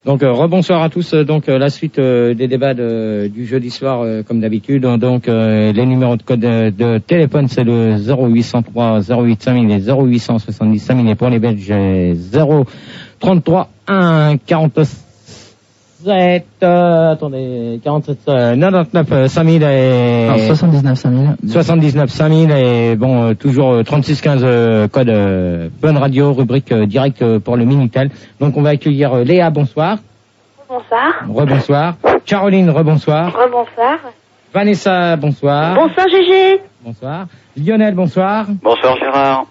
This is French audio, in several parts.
Donc rebonsoir à tous. Donc la suite des débats du jeudi soir comme d'habitude. Donc les numéros de code de téléphone c'est le 0803 08 5000 et 0870 5000 et pour les Belges 033 1 47 attendez 47 99 5000 et non, 79 5000 79 5000 et bon toujours 36 15 code bonne radio rubrique direct pour le Minitel. Donc on va accueillir Léa, bonsoir. Bonsoir. Rebonsoir. Caroline, rebonsoir. Rebonsoir. Vanessa, bonsoir. Bonsoir Gégé. Bonsoir. Lionel, bonsoir. Bonsoir Gérard.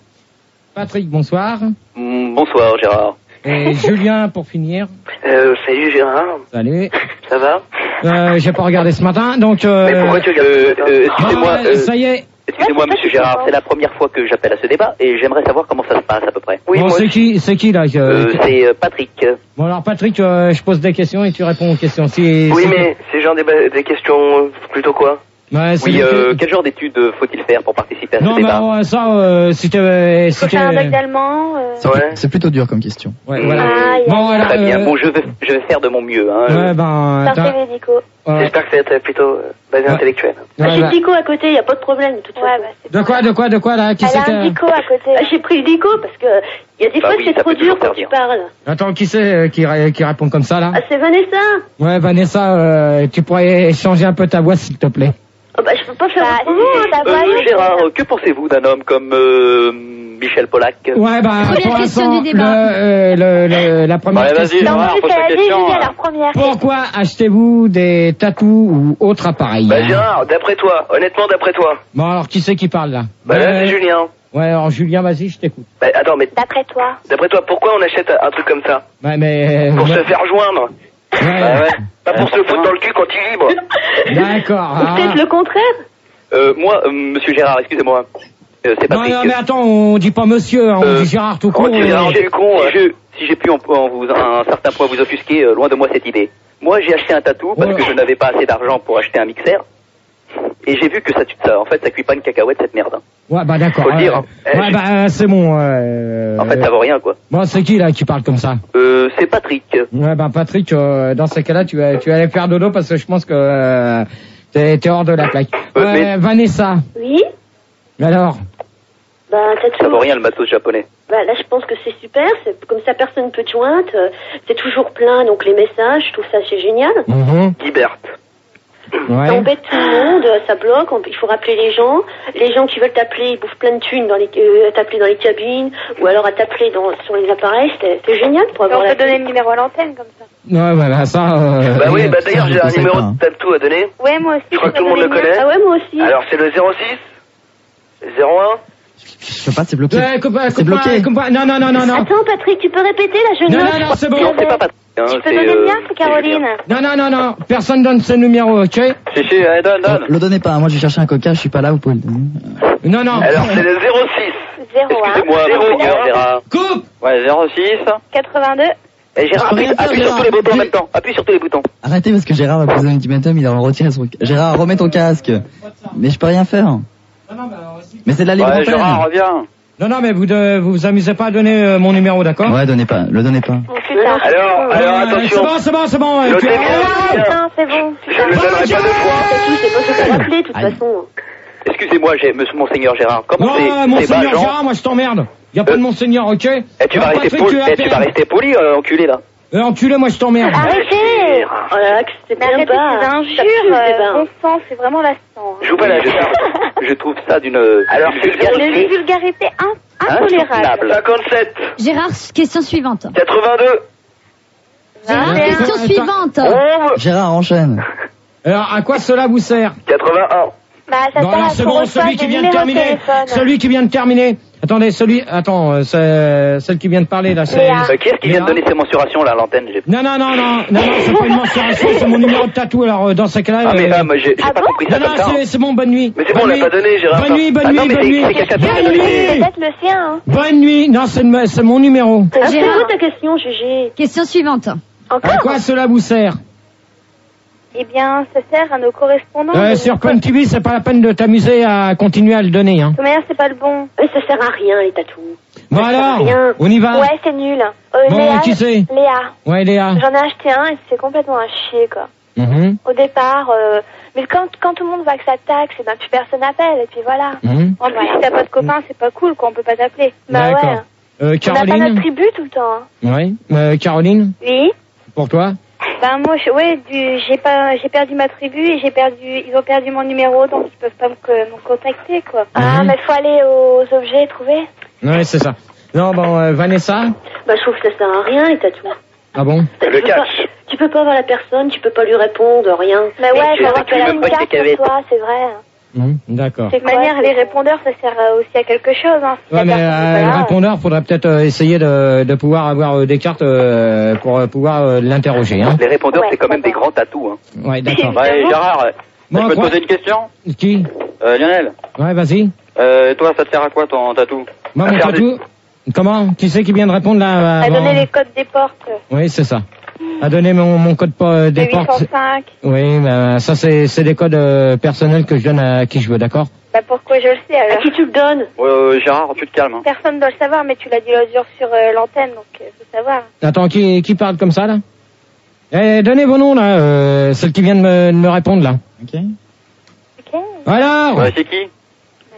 Patrick, bonsoir. Bonsoir Gérard. Et Julien pour finir. Salut Gérard. Salut. Ça va? J'ai pas regardé ce matin, donc Mais pourquoi tu regardes excusez-moi, ça y est. Excusez-moi monsieur Gérard, c'est la première fois que j'appelle à ce débat et j'aimerais savoir comment ça se passe à peu près. Oui, bon, c'est qui là c'est Patrick. Bon alors Patrick, je pose des questions et tu réponds aux questions. Oui mais c'est genre des questions plutôt quoi? Ouais, oui, quel genre d'études faut-il faire pour participer à ce débat? Non, mais ça, si t'es... Faut faire un bac d'allemand. C'est plutôt dur comme question. Ouais, voilà. Bon, voilà. Très bien, bon, je vais faire de mon mieux. Hein. Ouais, ben... Parfait, Médico. J'espère que ça va être plutôt basé intellectuel. J'ai le dico à côté, y a pas de problème. De toute façon. De quoi, là? Qui c'est Elle a un dico à côté. J'ai pris le dico parce que y a des fois c'est trop dur quand tu parles. Attends, qui c'est qui répond comme ça, là? Ah, c'est Vanessa. Ouais, Vanessa, tu pourrais changer un peu ta voix, s'il te plaît. Oh, bah, je peux pas faire autrement, Gérard, que pensez-vous d'un homme comme Michel Polac? Ouais, bah, première question du débat. La première question. Gérard, Pourquoi achetez-vous des tatous ou autres appareils? Bah, Gérard, d'après toi, honnêtement, d'après toi. Bon, alors, qui c'est qui parle, là? Bah, là, c'est Julien. Ouais, alors, Julien, vas-y, je t'écoute. Bah, attends, mais. D'après toi, pourquoi on achète un truc comme ça? Ouais, mais. Pour se faire joindre. Ouais. Pas pour se foutre dans le cul quand il est libre. D'accord. Ou peut-être le contraire? Moi, monsieur Gérard, excusez-moi. C'est Patrick. Non, mais attends, on dit pas monsieur, on dit Gérard tout court. Gérard, si j'ai pu un certain point vous offusquer, loin de moi cette idée. Moi, j'ai acheté un tatou parce que je n'avais pas assez d'argent pour acheter un mixeur. Et j'ai vu que ça cuit pas une cacahuète cette merde. Ouais, bah d'accord. Faut le dire. Ouais, bah c'est bon. En fait, ça vaut rien, quoi. Bon, c'est qui là qui parle comme ça? C'est Patrick. Ouais, bah Patrick, dans ces cas-là, tu vas aller faire dodo parce que je pense que t'es hors de la plaque. Vanessa. Oui. Alors? Bah, ça vaut rien le matos japonais. Bah là, je pense que c'est super. C'est comme ça, personne peut te joindre. C'est toujours plein, donc les messages, je trouve ça c'est génial. Liberte. Ouais. Ça embête tout le monde, ça bloque, il faut rappeler les gens. Les gens qui veulent t'appeler, ils bouffent plein de thunes à t'appeler dans les cabines, ou alors à t'appeler sur les appareils, c'est génial pour avoir. On peut donner le numéro à l'antenne comme ça. Ouais, bah ça. Bah oui, bah d'ailleurs j'ai un numéro de tatou à donner. Ouais, moi aussi. Je crois que tout le monde le connaît. Ah ouais, moi aussi. Alors c'est le 06 01. Je peux pas, c'est bloqué. C'est bloqué. Non. Attends, Patrick, tu peux répéter là, je note. Non, c'est bon. Non, c'est pas Patrick. Tu peux donner le mien, c'est Caroline. Non. Personne donne ce numéro, ok? Si, donne. Le donnez pas, moi j'ai cherché un coca, je suis pas là, vous pouvez le donner. Non. Alors c'est le 06. 01. Excusez-moi, mon cœur, Gérard. Coupe! Ouais, 06. 82. Gérard, appuie sur tous les boutons en même temps. Appuie sur tous les boutons. Arrêtez parce que Gérard va poser un ultimatum, il a retiré son... Gérard, remets ton casque. Mais je peux rien faire. Mais c'est de la libre antenne. Gérard, reviens. Non, mais vous amusez pas à donner mon numéro, d'accord? Ouais, le donnez pas. Alors, attention. C'est bon. Non, c'est bon. Je ne le donnerai pas deux fois. C'est pas ce qu'on va appeler, de toute façon. Excusez-moi, monseigneur Gérard. Comment c'est? Non, monseigneur Gérard, moi je t'emmerde. Y a pas de monseigneur, ok? Tu vas rester poli, enculé, là. Enculé, moi je t'emmerde. Arrêtez! Oh là, c'est bien bas. C'est injure, bon sang, c'est vraiment lassant. Je vous pas je trouve ça d'une vulgarité intolérable. 57. Gérard, question suivante. 82. Gérard, question suivante. Gérard, enchaîne. Alors, à quoi cela vous sert? 81. Bah, ça non, c'est bon, celui qui vient de terminer. Attendez, celle qui vient de parler, là, c'est... Qui est-ce qui vient de donner ces mensurations, là, à l'antenne? Non, c'est pas une mensuration, c'est mon numéro de tatou, alors, dans ce cas-là... Ah, mais moi, j'ai pas compris ça comme ça. C'est bon, bonne nuit. Mais c'est bon, on l'a pas donné, Gérard. Bonne nuit. C'est peut-être le sien, hein. Bonne nuit. Non, c'est mon numéro. C'est quoi ta question, Gégé? Question suivante. À quoi cela vous sert? Eh bien, ça sert à nos correspondants. Sur Point TV, c'est pas la peine de t'amuser à continuer à le donner, hein. De toute manière, c'est pas le bon. Ça sert à rien, les tatous. Bon alors, on y va. Ouais, c'est nul. Bon, Léa, qui c'est? Léa. Ouais, Léa. J'en ai acheté un et c'est complètement un chier, quoi. Au départ, mais quand tout le monde voit que ça taxe, et ben plus personne appelle, et puis voilà. En plus, si t'as pas de copain, c'est pas cool, quoi, on peut pas t'appeler. Bah ouais. Caroline. On n'a pas notre tribu tout le temps. Hein. Ouais. Caroline. Oui. Pour toi? Ben moi, j'ai perdu ma tribu et ils ont perdu mon numéro, donc ils peuvent pas me contacter, quoi. Ah, mais faut aller aux objets et trouver. Ouais, c'est ça. Non, bon, Vanessa. Bah, je trouve que ça sert à rien, les tatous. Ah bon? Le cash. Tu peux pas voir la personne, tu peux pas lui répondre, rien. Mais ouais, ça rappelle une carte pour toi, c'est vrai. D'accord. De toute manière, les répondeurs, ça sert aussi à quelque chose. Hein. Ouais, mais le répondeur, faudrait peut-être essayer de pouvoir avoir des cartes pour pouvoir l'interroger. Hein. Les répondeurs, c'est quand même des grands tatous. Hein. Ouais, d'accord. Ouais, Gérard, je peux te poser une question? Qui? Lionel. Ouais, vas-y. Toi, ça te sert à quoi ton tatou? Moi, mon tatou? Comment? Qui c'est qui vient de répondre là? À donner les codes des portes. Oui, c'est ça. À donner mon code des portes. 805. Oui, mais ça c'est des codes personnels que je donne à qui je veux, d'accord? Bah pourquoi je le sais alors? À qui tu le donnes? Gérard, tu te calmes. Hein. Personne doit le savoir, mais tu l'as dit l'autre jour sur l'antenne, donc faut savoir. Attends, qui parle comme ça là? Donnez vos noms là, celle qui vient de me répondre là. Ok. Alors. Ouais, c'est qui?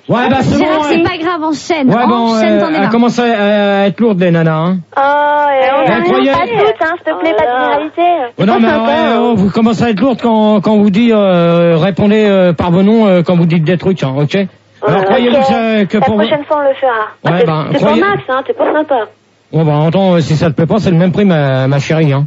Ouais, bah c'est Gérard, bon. c'est pas grave, enchaîne. Ouais, bon, enchaîne ton elle débat. commence à être lourde les nanas, hein. On n'a rien pas toutes, hein, s'il te plaît, pas de généralité. Oh, non, mais vous commencez à être lourde quand vous dit répondez par vos noms quand vous dites des trucs, hein, ok? Alors croyez-vous que pour la prochaine fois on le fera. Ouais, bah, c'est pour Max, hein, t'es pas sympa. Bon bah entends, si ça te plaît pas, c'est le même prix ma chérie, hein.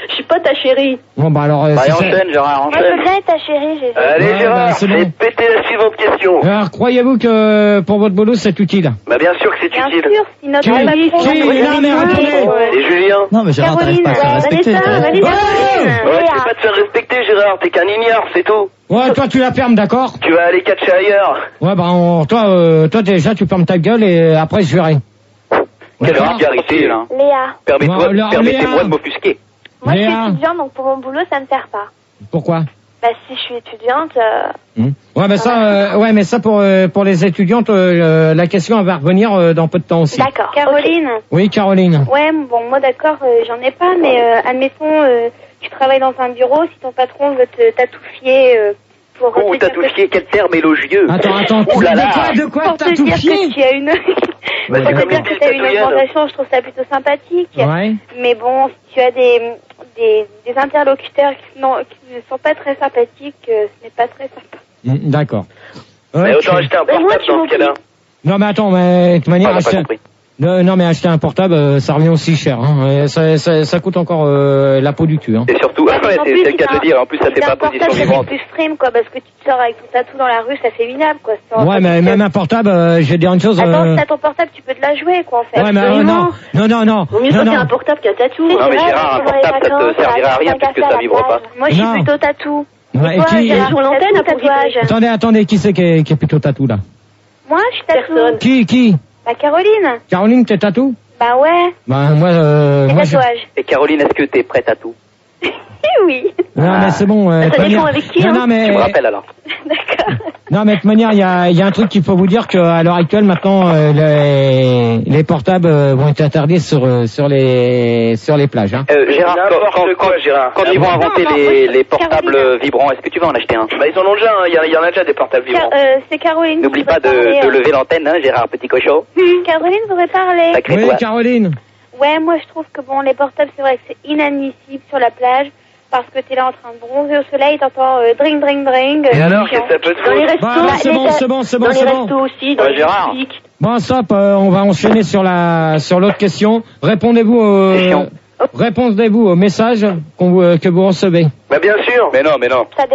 Je suis pas ta chérie. Bon bah alors Bah, enchaîne, Gérard, Moi je veux bien être ta chérie, Jésus. Allez, Gérard, bah, c'est bon. péter la suivante question. Alors croyez-vous que pour votre boulot c'est utile? Bah bien sûr que c'est Bien utile. sûr, si notre Qui patron... Non mais répondez. Et Julien? Non, mais Gérard, t'arrives pas à se faire respecter. Ouais, tu peux pas te faire respecter, Gérard, t'es qu'un ignare, c'est tout. Ouais, toi tu la fermes, d'accord? Tu vas aller catcher ailleurs. Ouais bah toi déjà tu fermes ta gueule et après je verrai. Quelle D'accord. vulgarité, là. Léa. Permettez-moi de m'offusquer. Moi je suis Léa. étudiante, donc pour mon boulot ça me sert pas. Pourquoi? Bah si je suis étudiante... Ouais, mais ça pour les étudiantes, la question elle va revenir dans peu de temps aussi. D'accord. Caroline. Oui, Caroline. Ouais, bon, moi d'accord, j'en ai pas, mais admettons, tu travailles dans un bureau, si ton patron veut te tatoufier pour... Oh, tatoufier, quel terme élogieux. Attends, Ouh là là. de quoi pour te dire que tu as une... Bah, pour te dire que tu as une augmentation, je trouve ça plutôt sympathique. Ouais. Mais bon, si tu as des interlocuteurs qui ne sont pas très sympathiques, ce n'est pas très sympa. D'accord. Mais autant acheter un portable dans ce cas-là. Non mais attends, mais de toute manière, Ah, on a pas compris. non mais acheter un portable, ça revient aussi cher. Hein. Ça coûte encore la peau du cul. Hein. Et surtout, ouais, c'est le cas de le dire, en plus ça fait pas position vivante. C'est plus stream, quoi, parce que tu te sors avec ton tatou dans la rue, ça fait minable, quoi. Ouais, mais même un portable, je vais dire une chose... Attends, si t'as ton portable, tu peux te la jouer, quoi, en fait. Ouais, mais non. Vaut mieux sortir un portable qu'un tatou. Non, mais Gérard, un portable, ça te servira à rien puisque ça vibre pas. Moi, je suis plutôt tatou. Ouais, et toi, Gérard, sur l'antenne, un tatouage. Attendez, qui c'est qui est plutôt tatou, là? Moi, je suis tatou. Qui? Bah, Caroline. Caroline, t'es tatou? Bah, ouais. Bah, moi, tatouage. Et Caroline, est-ce que t'es prête à tout? Oui. Non, mais c'est bon. Ça dépend avec qui, hein. Non, mais... Tu me rappelles alors. D'accord. Non, mais de toute manière, il y a un truc qu'il faut vous dire qu'à l'heure actuelle, maintenant, les portables vont être interdits sur les plages. Hein. Gérard, quand ils vont inventer les portables vibrants, est-ce que tu vas en acheter un? Bah, ils en ont déjà, il y en a déjà des portables vibrants. C'est Caroline. N'oublie pas de lever l'antenne, hein, Gérard, petit cochon. Caroline voudrait parler. Oui, Caroline. Ouais, moi je trouve que bon, les portables, c'est vrai que c'est inadmissible sur la plage. Parce que t'es là en train de bronzer au soleil, t'entends drink. Et alors, qu'est-ce que ça peut te dans les restos, c'est bon. Dans les restos aussi, dans les Gérard. boutiques. Bon, stop, on va enchaîner sur l'autre question. Répondez-vous au message que vous recevez. Bah, bien sûr. Mais non. Mais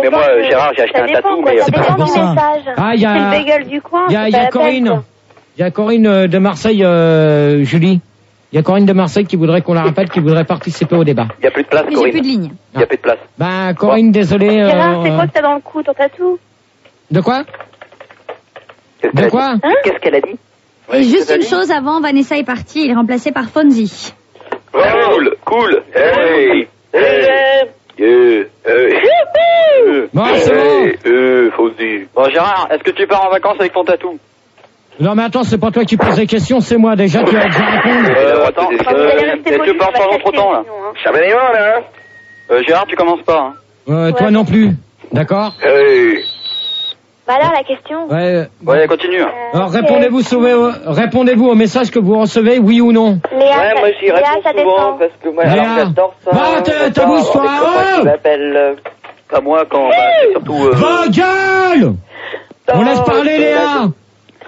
moi, Gérard, j'ai acheté un tatou, mais... Ça dépend du message. Ah, il y a... C'est le bagel du coin, Il y a Corinne. Il y a Corinne de Marseille, Julie. Il y a Corinne de Marseille qui voudrait qu'on la rappelle, qui voudrait participer au débat. Il n'y a plus de place, Mais Corinne. j'ai plus de ligne. Il n'y a plus de place. Bah, Corinne, désolé. Gérard, c'est quoi que t'as dans le cou, ton tatou? De quoi? De quoi? Qu'est-ce qu'elle a dit? Et juste une chose avant, Vanessa est partie, il est remplacé par Fonzie. Cool. Hey. Bon, Gérard, est-ce que tu pars en vacances avec ton tatou? Non, mais attends, c'est pas toi qui poses des questions, c'est moi. Déjà, tu vas déjà répondre. Attends, tu parles pas trop temps, là. Gérard, tu commences pas, hein. Toi non plus. D'accord? Bah alors, la question. Ouais, continue. Alors, répondez-vous au message que vous recevez, oui ou non? Léa, moi j'y réponds ça souvent dépend. parce que moi Léa. j'adore ça. Va, t'abousse-toi, Je m'appelle. Pas moi quand, surtout. Va, gueule! On laisse parler, Léa!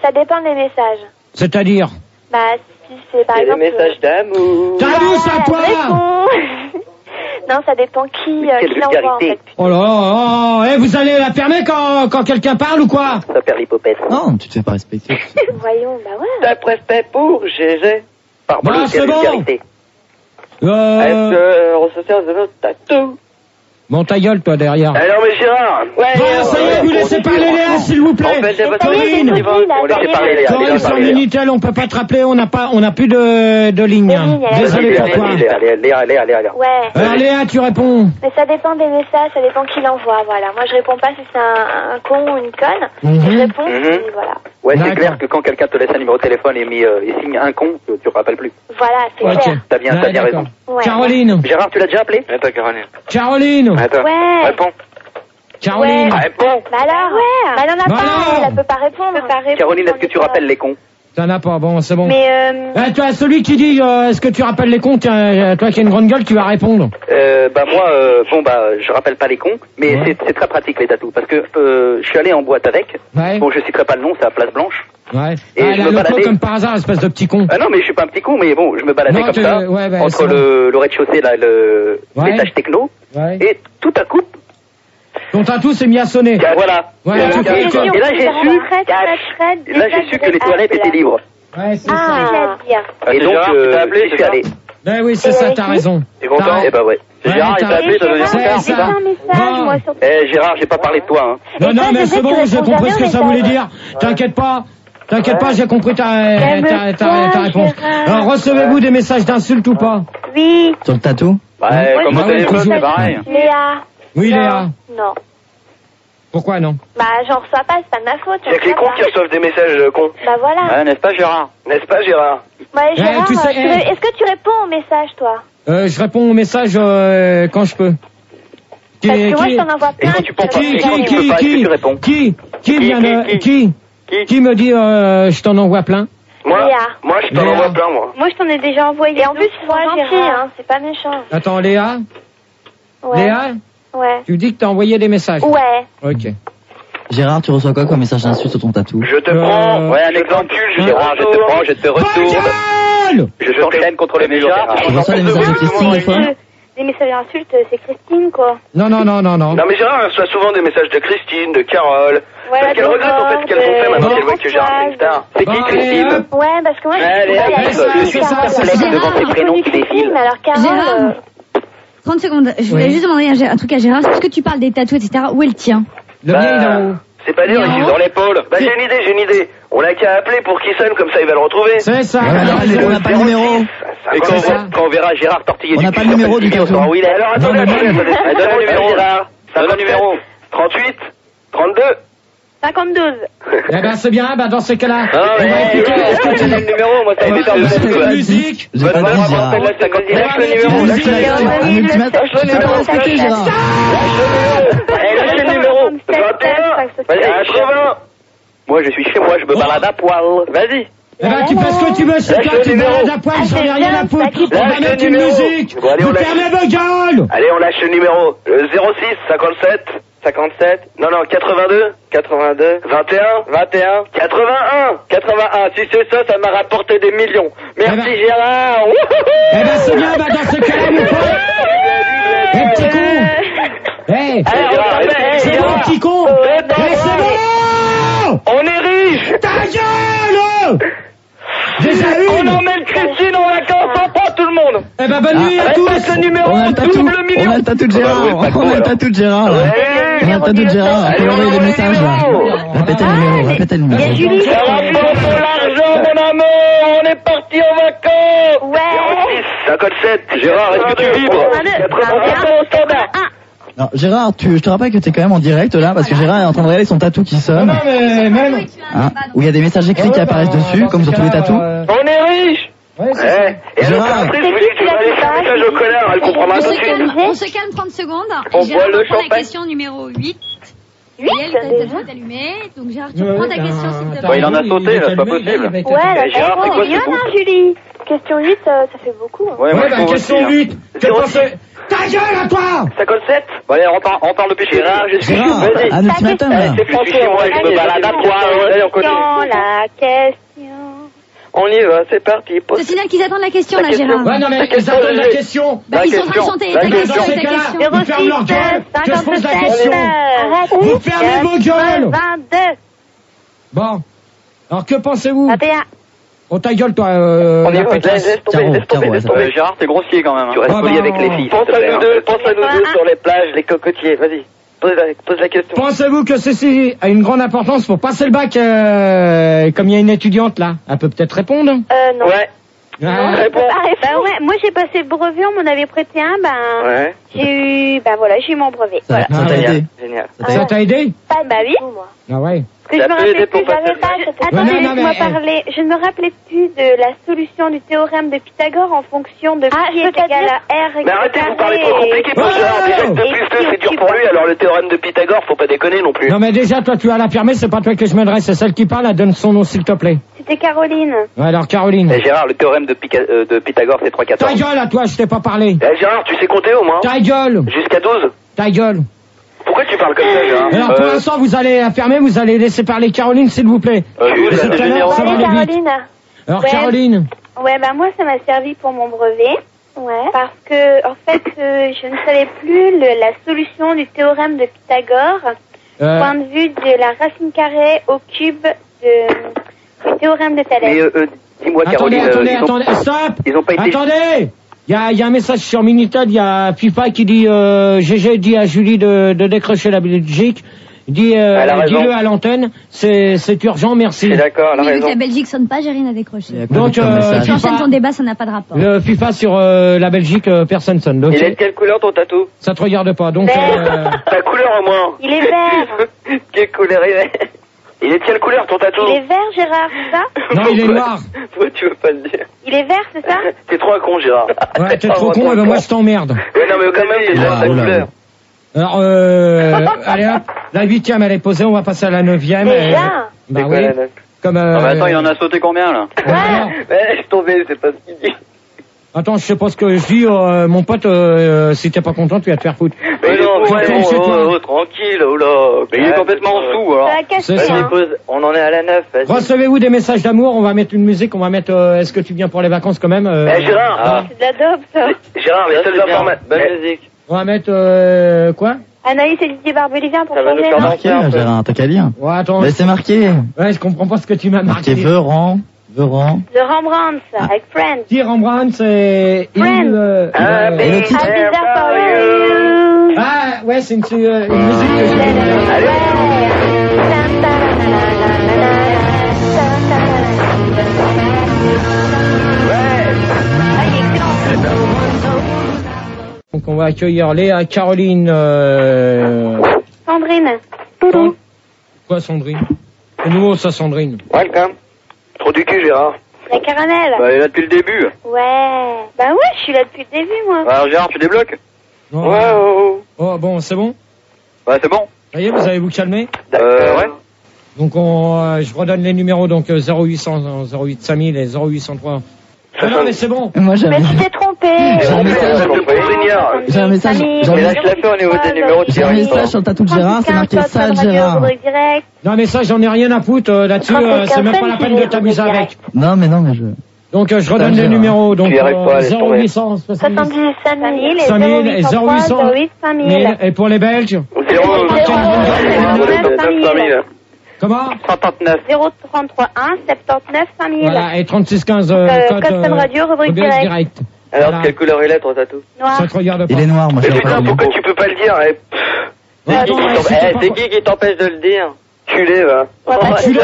Ça dépend des messages. C'est-à-dire? Bah, si c'est par C'est des exemple... messages d'amour. T'abousse à toi! Non, ça dépend qui quelle l'envoie en vulgarité. fait. Oh là, vous allez la fermer quand quelqu'un parle ou quoi? Ça perd l'hypopète. Non, tu te fais pas respecter. Voyons, bah ouais. T'as presté pour GG. Parbleu, Bah, c'est quelle bon. vulgarité. Est-ce que ressortir de notre tatou? Bon, ta gueule, toi, derrière. Alors, mais Gérard. Ouais, Bon, ça y est, vous laissez parler Léa, s'il vous plaît. On fait des Corinne, On laisse parler Léa. Corinne, sur Minitel, on peut pas te rappeler, on n'a plus de ligne. hein. Désolé pour toi. Léa. Ouais. Alors Léa, tu réponds. Mais ça dépend des messages, ça dépend qui l'envoie, voilà. Moi, je réponds pas si c'est un con ou une conne. Je réponds si, voilà. Ouais, c'est D'accord. clair que quand quelqu'un te laisse un numéro de téléphone et signe un con, tu te rappelles plus. Voilà, c'est Ok. clair. T'as bien Ouais, raison. Ouais. Caroline. Gérard, tu l'as déjà appelé? Attends, Caroline. Caroline. Attends. Ouais. Réponds. Caroline. Ouais. Réponds. Bah alors, bah elle en a Bah pas, alors. elle peut pas répondre. Caroline, est-ce que tu rappelles les cons? T'en as pas, bon, c'est bon. Mais Toi, celui qui dit est-ce que tu rappelles les cons, tiens, toi qui as une grande gueule, tu vas répondre. Je rappelle pas les cons, mais Ouais. c'est très pratique les tatous, parce que je suis allé en boîte avec. Ouais. Bon, je citerai pas le nom, c'est à Place Blanche. Ouais. Et je elle a me le baladais. pot comme par hasard, espèce de petit con. Ah non, mais je suis pas un petit con, mais bon, je me baladais Non, comme ça, ouais, bah, entre c'est le rez-de-chaussée, là, Ouais. l'étage techno, Ouais. et tout à coup, Ton tatou s'est mis à sonner. voilà. Ouais, tu fais quoi? Et là, j'ai su que les toilettes étaient libres. Ouais, c'est Ah, ça. bien. Et donc, Gérard, tu t'as appelé, j'y suis allé. Ben oui, c'est ça, t'as raison. T'es content? Eh ben ouais. C'est Gérard, il t'a appelé, t'as donné son C'est carte. ça. J'ai un message, Bon. moi, sur... Gérard, j'ai pas parlé de toi, hein. Non, Et non, toi, mais je sais c'est que bon, tu j'ai réponds compris ce que jamais ça aux voulait messages. dire. T'inquiète pas. T'inquiète pas, j'ai compris ta réponse. Gérard. Alors, recevez-vous des messages d'insultes ou pas? Oui. Sur le tatou? Ouais, comme au Ouais, téléphone, toujours. c'est pareil. Léa. Oui, Non. Léa. Non. Pourquoi non? Bah, j'en reçois pas, c'est pas de ma faute. Y'a que les cons qui reçoivent des messages cons. Bah voilà. Ouais, n'est-ce pas, Gérard? N'est-ce pas, Gérard? Bah, Gérard, tu sais, est-ce que tu réponds aux messages, toi? Je réponds aux messages quand je peux. Parce que moi, je t'en envoie plein. quand tu penses pas, Qui tu réponds. Qui me dit je t'en envoie plein? Léa. Moi, je t'en Léa. envoie plein, moi. Moi, je t'en ai déjà envoyé. Et en plus, c'est gentil, hein, c'est pas méchant. Attends, Léa? Ouais. Léa? Ouais. Tu dis que t'as envoyé des messages? Ouais. Ok. Gérard, tu reçois quoi comme message d'insulte sur ton tatou? Je te prends. Ouais, un je exemple. t'encule, je te Gérard, je te prends, je te retourne. Gueule! Je t'enchaîne contre les murs, Gérard. Tu reçois des messages de Christine des fois? Les messages d'insultes, c'est Christine, quoi. Non. Non, mais Gérard reçoit souvent des messages de Christine, de Carole. Voilà, Parce qu'elle regrette en fait ce qu'elles ont fait maintenant qu'elle voit que Gérard est une star. C'est qui, Christine? Ouais, parce que moi, Allez, c'est ça, devant ces prénoms qui défilent. Mais alors, Carole... Gérard. 30 secondes. Je voulais juste demander un truc à Gérard. Est-ce que tu parles des tatous, etc. Où est le tien? Le mien, il est en haut. C'est pas dur, il est dans l'épaule. Bah, j'ai une idée. On a qu'à appeler pour qu'il sonne, comme ça il va le retrouver. C'est ça. Ouais, alors, on n'a pas le numéro. Et c'est ça. quand on verra Gérard tortiller On du n'a cul pas le sur numéro cette du fille, on tatou. saura où il est. Alors attendez, Non, attendez. Donne le numéro. Gérard. Donne le numéro. 38, 32. 52. Eh ben, c'est bien, ben, dans ces cas-là. Non, on va mais écouter, est-ce que tu le numéro, moi ça a été Lâche perdu. la musique. J'ai pas dit, Gérard. Lâche le numéro. Lâche Un ultimatum. Tu peux pas respecter, Gérard. Lâche le numéro. 21. Vas-y, 80. Moi je suis chez moi, je me balade à poil. Vas-y. Eh ben, tu fais ce que tu veux, c'est Lâche toi, le tu te numéro. balades à poil, j'en ai rien à foutre. On va Lâche le mettre une numéro. musique. Bon, allez, on Vous lâche. fermez vos gueules. Allez, on lâche le numéro. 06, 57. 57. Non, 82. 22. 21. 81. 81. Si c'est ça, ça m'a rapporté des millions. Merci, Eh ben- Gérard. Eh ben, c'est bien, ben, dans ce cas-là, mon pote. Eh, petit con. Eh, c'est bon, petit con. Eh, c'est bon. On est riche. Ta gueule. Déjà On une. emmène Christine en vacances, on prend tout le monde. Eh ben, bonne nuit à tous. Répète le numéro, On a le tatou. double million. On a le tatou de Gérard. On a le tatou de Gérard. là. On a le tatou de Gérard. On peut envoyer des messages là. Répétez le numéro. Ça rapporte pour l'argent, mon amour. On est parti en vacances. Ouais. 57. Gérard, est-ce que tu vibres 80 au standard. Alors, Gérard, je te rappelle que t'es quand même en direct là, parce que Gérard est en train de regarder son tatou qui sonne. Non, mais même... Hein, où il y a des messages écrits qui apparaissent dessus, comme sur tous les tatous. On est riche. Ouais, c'est ça. Et alors, Patrice, je vous dis que tu vas laisser un message au connard, elle comprendra tout de suite. On se calme 30 secondes. On Gérard boit le reprend la champagne. question numéro 8. 8, Yael, ta tatou est allumée. Donc Gérard, tu reprends ta question s'il te attends, plaît. il en a sauté, là, c'est pas possible. Ouais, Gérard, c'est quoi bien, ce hein, Julie. Question 8, ça fait beaucoup. Hein. Ouais, moi, Ouais, je bah, trouve question aussi, hein. 8. Que pensez... Ta gueule à toi! 57. Bon, allez, on parle depuis Gérard, je suis Gérard, vas-y. un ultimatum là. C'est François, moi, je me balade à poil. Allez, on continue. La question. On y va, c'est parti. Je signale qu'ils attendent la question là, La question. Gérard. Ouais, non, mais ils attendent la question. Bah, ils sont en train de question. chanter. La Ta question. question, Dans ces ta cas-là, question. ils ferment leur gueule. Que je pose la question. Arrête. Vous fermez vos gueules. 22. Bon. Alors, que pensez-vous? 21. Oh, ta gueule, toi, On y la va, pétasse. laisse tomber, laisse tomber. Gérard, t'es grossier quand même. Tu Hein. restes Ah, poli bah, avec les filles. Pense s'il te à plaît, nous hein. deux, pense à nous deux sur les plages, les cocotiers, vas-y. Pose la question. Pensez-vous que ceci a une grande importance pour passer le bac, comme il y a une étudiante là? Elle peut peut-être répondre. Non. Ouais. Ah, Réponds. Bah ouais, moi j'ai passé le brevet, on m'en avait prêté un, Ouais. j'ai eu mon brevet. Ça Voilà. t'a aidé. Génial. ça t'a aidé? Bah oui. Ah ouais. Parce que je Ça me peut aider rappelais pour plus, passer le bac. attendez, Ouais, non, laisse-moi mais, parler. Je ne me rappelais plus de la solution du théorème de Pythagore en fonction de pi est égal à R. Mais arrêtez de vous parler trop compliqué pour Gérard. Déjà que 2 plus 2 c'est dur pour lui, alors le théorème de Pythagore, faut pas déconner non plus. Non, mais déjà, toi, tu as la permis, c'est pas toi que je m'adresse, c'est celle qui parle, elle donne son nom, s'il te plaît. C'était Caroline. Ouais, alors, Caroline. Eh, Gérard, le théorème de Pythagore, c'est Ta 3,14. gueule à toi, je t'ai pas parlé. Eh Gérard, tu sais compter au moins? Ta gueule. Jusqu'à 12? Ta gueule. Pourquoi tu parles comme ça, Gérard? Alors, pour l'instant, vous allez fermer, vous allez laisser parler Caroline, s'il vous plaît. Jules, C'est tout à ingénieur. l'heure, ça va Allez, aller vite. Caroline. Alors, Ouais. Caroline. Ouais, bah moi ça m'a servi pour mon brevet. Ouais. Parce que, en fait, je ne savais plus la solution du théorème de Pythagore, point de vue de la racine carrée au cube du théorème de Thalès. Mais dis-moi, Attendez, Caroline, attendez, stop. ils ont pas été... Attendez. Il y a un message sur Minitel, il y a FIFA qui dit, GG dit à Julie de décrocher la Belgique. Dit, Elle a raison. dis-le à l'antenne, c'est urgent, merci. C'est d'accord, elle a Oui, vu que raison. la Belgique sonne pas, j'ai rien à décrocher. Donc, Tu FIFA, enchaînes ton débat, ça n'a pas de rapport. le FIFA sur la Belgique, personne sonne. Donc, Il est de quelle couleur ton tatou? ça te regarde pas. Donc, Ta couleur au moins. Il est vert. Quelle couleur il est? Il est de quelle couleur ton tatou? Il est vert, Gérard, c'est ça? non, il est noir. Pourquoi tu veux pas le dire? Il est vert, c'est ça? T'es trop un con, Gérard. Ouais, t'es trop con, moi je t'emmerde. Ouais, non, mais quand même, c'est genre ta Oula. couleur. Alors, allez hop, la 8e elle est posée, on va passer à la 9e. Déjà? Bah C'est quoi, oui. la neuf? Comme, Ah, mais attends, il en a sauté combien là? alors, Mais laisse tomber, c'est pas ce qu'il dit. attends, je sais pas ce que je dis, mon pote, si t'es pas content, tu vas te faire foutre. Mais non, Tu mais retournes chez toi. tranquille, oh là. Mais il est complètement sous alors. C'est la question, C'est ça. hein. On en est à la 9, vas-y. Recevez-vous des messages d'amour, on va mettre une musique, on va mettre, est-ce que tu viens pour les vacances quand même Eh, Gérard, C'est de la dope, ça. Gérard, les seules informations. Bonne musique. On va mettre, quoi? Anaïs et Didier Barbelivien pour Ça va nous changer, faire non? Marqué, là, Gérard, t'as qu'à lire. Ouais, attends. Mais c'est marqué. Ouais, je comprends pas ce que tu m'as Marqué marqué. Veran. The Rembrandt, avec Friends. Qui Rembrandt, c'est... Friends. Et le titre? I'll be there for you. Ah, ouais, c'est une musique que j'ai... Donc on va accueillir Léa, Caroline, Sandrine. quoi Sandrine? C'est nouveau ça Sandrine. Welcome. Trop du cul, Gérard. La caramel. Bah, il est là depuis le début. Ouais. Bah ouais, je suis là depuis le début, moi. Alors Gérard, tu débloques? Non, Ouais, oh, Oh bon, c'est bon? Ouais, c'est bon. Ça y est, vous allez vous calmer? Ouais. Donc je redonne les numéros, donc 0800, 08 5000 et 0803. Ah non mais c'est bon. Moi, Mais j'avais. tu t'es trompé. J'ai un message. J'ai un message. Mais là, je l'ai fait au niveau des numéros de J'ai un message sur le tatou de Gérard, c'est marqué sale Gérard. Non mais ça j'en ai rien à foutre là-dessus, c'est même pas la peine de t'amuser avec. Non, mais je. Donc je redonne les Gérard. numéros, donc Tu y arrives pas, laisse tomber. 0800 70 70 5000 et 5000 et 0803 08 5000. et pour les Belges, 0,9 comment? 39. 033 1 79 5000. Voilà, et 3615 Code Fun Radio, rubrique direct. Alors, Voilà. quelle couleur il est, ton tatou? Noir. Ça te regarde pas. Il est noir, moi, Mais je sais putain, pas. pourquoi tu peux pas le dire? Attends, C'est qui t'empêche de le dire? Culé, va. Enculé.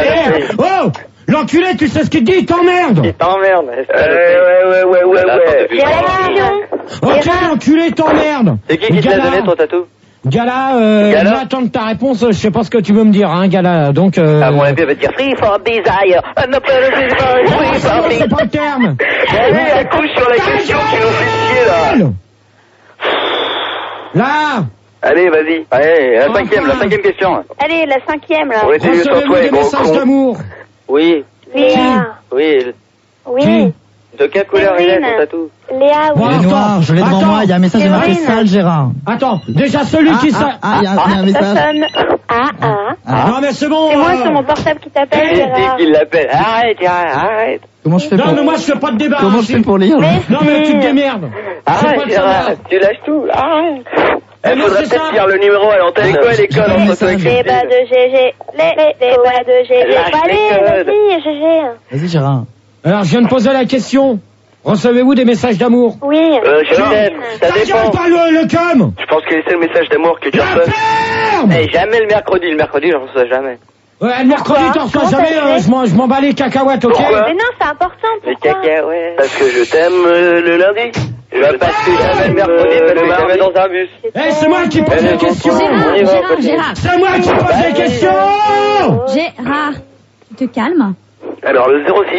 Oh, l'enculé, tu sais ce qu'il te dit, il t'emmerde. Il t'emmerde. Ouais. Direction. Ok, l'enculé, il t'emmerde. C'est qui te l'a donné, ton tatou? Gala, Gala j'attends ta réponse, je sais pas ce que tu veux me dire, hein, Gala, donc... À mon avis, elle va te dire Free for Desire. Free for c'est pas le terme. Allez, elle couche sur la question qui nous fait chier, là. Là. Allez, vas-y. Allez, la cinquième question. Allez, la 5e, là. On était sur Recevez-vous toi, des gros messages con. d'amour? Oui, Léa. oui. Oui. De quelle couleur il est Séverine. ton tatou? Léa, oui. Il est noir, je l'ai devant Attends. moi, il y a un message de marqué Séverine. sale, Gérard. Attends, déjà celui qui... il y a un Ça message. sonne. Non mais c'est bon. C'est moi sur mon portable qui t'appelle, C'est Gérard. qui l'appelle. Arrête. Comment je fais Non pour... mais moi je fais pas de débat. Comment je fais pour lire, là? Non mais tu te démerdes. C'est pas Arrête, de Gérard. savoir. Tu lâches tout. Arrête. Il Mais faudrait c'est peut-être ça. dire le numéro à l'antenne. C'est quoi l'école J'ai pas de entre toi et message. Les bas Christine? de GG. Les bas de GG. Lâche Allez, les codes. vas-y, GG. Vas-y, Gérard. Alors je viens de poser la question. Recevez-vous des messages d'amour? Oui. Gérard, Ça Ta gueule, dépend. pas le cum. je pense que c'est le message d'amour que tu La reçois. ferme. Eh, jamais le mercredi. Le mercredi, je reçois jamais. Ouais, le mercredi t'en reçois Comment jamais, t'as fait je m'en bats les cacahuètes, ok? Pourquoi Mais non, c'est important. Les Pourquoi cacahuètes. Parce que je t'aime le lundi. Je passe jamais le mercredi, parce que jamais dans un bus. Eh, c'est moi qui pose les questions. On y va, Gérard, côté. Gérard, C'est moi qui pose les questions. Gérard, tu te calmes. Alors, le 06.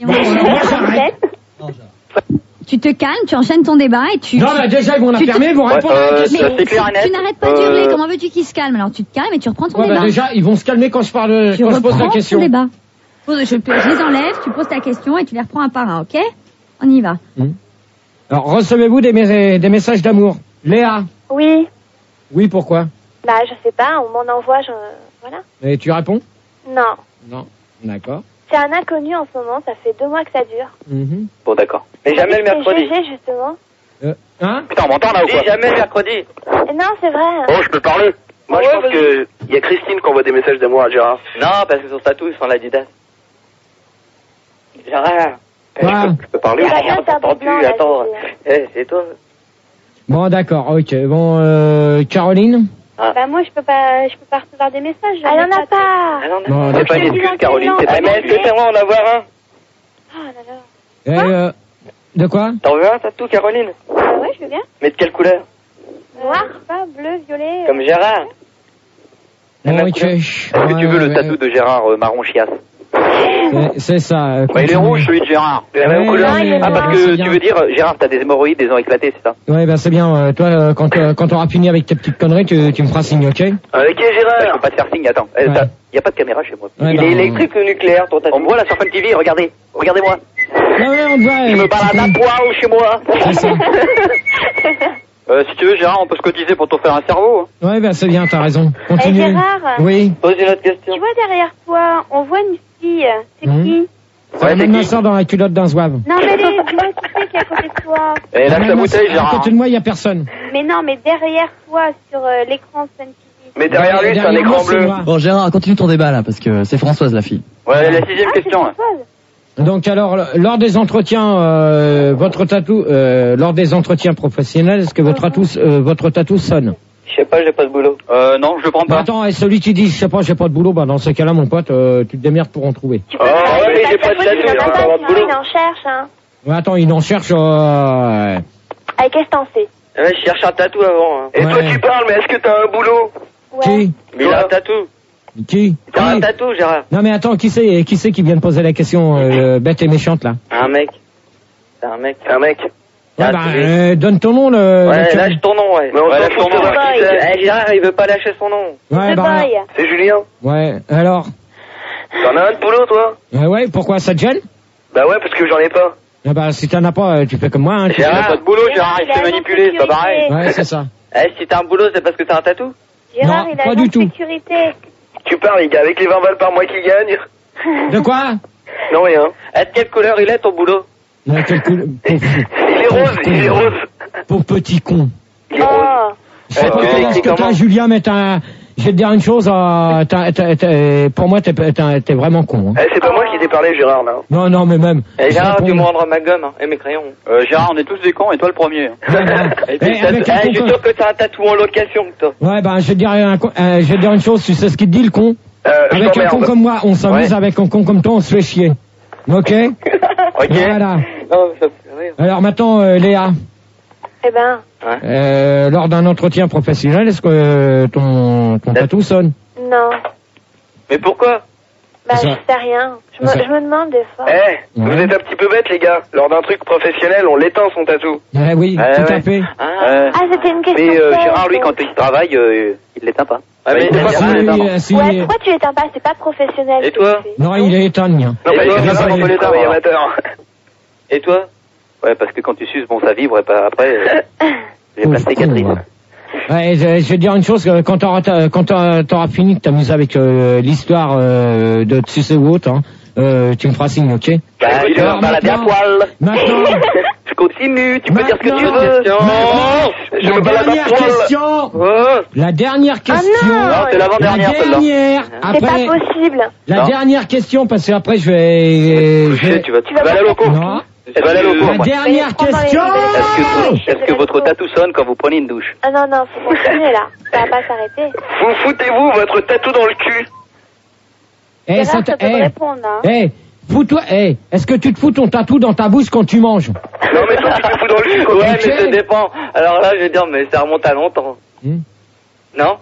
Et on enchaîne. Moi j'arrête. Tu te calmes, tu enchaînes ton débat et tu... Non mais déjà ils vont la Tu te- fermer, ils vont répondre à la Mais question. c'est clair et net. tu n'arrêtes pas d'hurler, comment veux-tu qu'il se calme? Alors tu te calmes et tu reprends ton Ouais, débat. bah déjà ils vont se calmer quand je parle, Tu quand je pose la reprends question. ton débat. Je les enlève, tu poses ta question et tu les reprends un par un, ok? On y va. Alors recevez-vous des messages d'amour? Léa? Oui. Oui, pourquoi? Bah, je sais pas, on m'en envoie, voilà. Et tu réponds? Non. Non. D'accord. C'est un inconnu en ce moment, ça fait 2 mois que ça dure. Mhm. Bon, d'accord. Mais jamais le C'est mercredi. GG, justement. Hein? Putain, on m'entend là ou quoi? Jamais le mercredi. Non, c'est vrai. Oh, je peux parler. Moi, je Ouais, pense vas-y. que il y a Christine qui envoie des messages d'amour à Gérard. Non, parce que son tatou, ils sont l'Adidas. Gérard. Quoi? Je peux parler. Il va bien Attends, faire des attends, blancs, là, attends. GG. Eh, c'est toi. Bon d'accord, ok. Bon, Caroline? Bah, moi, je peux pas recevoir des messages. Ah, il y en a pas. Ah non, Bon, c'est pas je une dis excuse, dans Caroline. quelle C'est pas langue? mais est-ce que t'aimerais en avoir un? Oh là là. De quoi? T'en veux un tatou, Caroline? Ouais, je veux bien. Mais de quelle couleur? Noir, pas bleu, violet. Comme Gérard. Bon, même ok. couleur. Est-ce que tu veux le tatou de Gérard marron chiasse? C'est ça. Bah, il est continue. rouge celui de Gérard. La même Ouais, couleur. Non, il est Ah, noir. parce c'est que bien. tu veux dire, Gérard, t'as des hémorroïdes, des os éclatés, c'est ça? Ouais, bah c'est bien. Toi, quand t'auras fini avec tes petites conneries, tu me feras signe, ok? Ok, Bah, je Gérard. peux pas te faire signe, attends. Ouais. Y a pas de caméra chez moi. Ouais, Il bah, est électrique ou nucléaire, ton tatou? On me voit là sur Fun TV, regardez. Regardez-moi. Non, ouais, on te voit. Il me parle à poil chez moi. C'est ça. Si tu veux, Gérard, on peut se cotiser pour t'offrir un cerveau. Ouais, bah c'est bien, t'as raison. Eh, Continue. Gérard, Oui. Pose une autre question. tu vois derrière toi, on voit une fille. C'est qui? Ça amène ma soeur dans la culotte d'un zouave. Non, mais dis-moi qui c'est qui est à côté de toi. Et lâche la bouteille, À Gérard. côté de moi, il y a personne. Mais non, mais derrière toi, sur l'écran Sun TV. Mais derrière lui, c'est un Derrière moi, écran c'est bleu. moi. Bon, Gérard, continue ton débat, là, parce que c'est Françoise, la fille. Ouais, la Ah, sixième c'est question. Françoise. Donc alors, lors des entretiens, votre tatou, lors des entretiens professionnels, est-ce que votre tatou sonne? Je sais pas, j'ai pas de boulot. Non, je le prends Bah, pas. attends, et celui qui dit, je sais pas, j'ai pas de boulot, bah dans ce cas-là, mon pote, tu te démerdes pour en trouver. Tu peux Oh, pas ouais, mais j'ai pas de tatou, il en a j'ai pas pas, de sinon boulot. il en cherche, hein. Ouais, attends, il en cherche. Allez, qu'est-ce que t'en sais? Ouais, je cherche un tatou avant. Hein. Et toi, Ouais. tu parles, mais est-ce que t'as un boulot? Ouais. Qui? Mais il a un tatou. Qui? T'as un tatou, Gérard? Non mais attends, qui c'est qui vient de poser la question bête et méchante là? Un mec. C'est un mec. Un mec. Ouais, Ah, bah, tu veux- donne ton nom Ouais, le- lâche ton nom, ouais. Mais on Ouais, s'en lâche fout ton de nom. savoir qui c'est. Eh, Gérard, il veut pas lâcher son nom. Ouais, The bah, boy. C'est Julien. ouais, alors, T'en as un de boulot, toi? ouais, pourquoi ça te gêne? Bah ouais, parce que j'en ai pas. Ah bah si t'en as pas, tu fais comme moi, hein, tu Gérard, fais- Il a pas de boulot, Gérard, il se fait manipuler, c'est pas pareil. Ouais, c'est ça. Eh, si t'as un boulot, c'est parce que t'as un tatou? Gérard, Non, il a pas un du nom de tout. sécurité. Tu parles, les gars, avec les 20 balles par mois qu'il gagne. De quoi? Non, rien. Eh, de quelle couleur il est, ton boulot? Non, quel cool- Il est rose, il est rose. Pour petit con. Il est rose. Oh. Je sais pas tu comment l'écris ce que t'as, comment Julien, mais je vais te dire une chose, pour moi, t'es vraiment con. Hein. Eh, c'est pas moi qui t'ai parlé, Gérard, là. Non, mais même. Eh, Gérard, C'est tu con. me rendre ma gomme, hein, et mes crayons. Gérard, on est tous des cons et toi le premier. Ouais, bah, Et puis, eh, avec un je con suis comme- sûr que t'as un tatou en location, toi. Ouais, bah, je vais te dire une chose, tu sais ce qu'il te dit, le con? Je Avec un con t'emmerde. comme moi, on s'amuse, Ouais. avec un con comme toi, on se fait chier. Ok? Ok. Voilà. Non, mais ça me fait rire. Alors maintenant, Léa. Eh ben. Lors d'un entretien professionnel, est-ce que ton tatou sonne? Non. Mais pourquoi? Bah, je sais rien. Je me demande des fois. Vous êtes un petit peu bêtes, les gars. Lors d'un truc professionnel, on l'éteint son tatou. Oui, tout à fait. C'était une question. Mais Gérard, lui, quand il travaille, il l'éteint pas. Mais pourquoi tu l'éteins pas? C'est pas professionnel. Et toi? Non, il est éteint, le mien. Non, mais on peut l'éteindre, amateur. Et toi? Ouais, parce que quand tu suces, bon, ça vibre, et pas après, j'ai plein de cicatrices. Ouais, je vais te dire une chose, quand t'auras fini de t'amuser avec l'histoire de te sucer ou autre, tu me feras signe, ok? Bah, il va balader à poil. Maintenant, je continue, tu peux dire ce que tu veux. La dernière question. La dernière question. Non, c'est l'avant-dernière, celle-là. C'est pas possible. La dernière question, parce que après je vais... Tu vas aller au loco. Non. La dernière question. Est-ce que votre tatou sonne quand vous prenez une douche? Ah non, faut continuer là. Ça va pas s'arrêter. Vous foutez-vous votre tatou dans le cul? Fous-toi, est-ce que tu te fous ton tatou dans ta bouche quand tu manges? Non, mais toi, tu te fous dans le cul, quoi. Ouais, mais ça dépend. Alors là, je vais dire, mais ça remonte à longtemps. Non?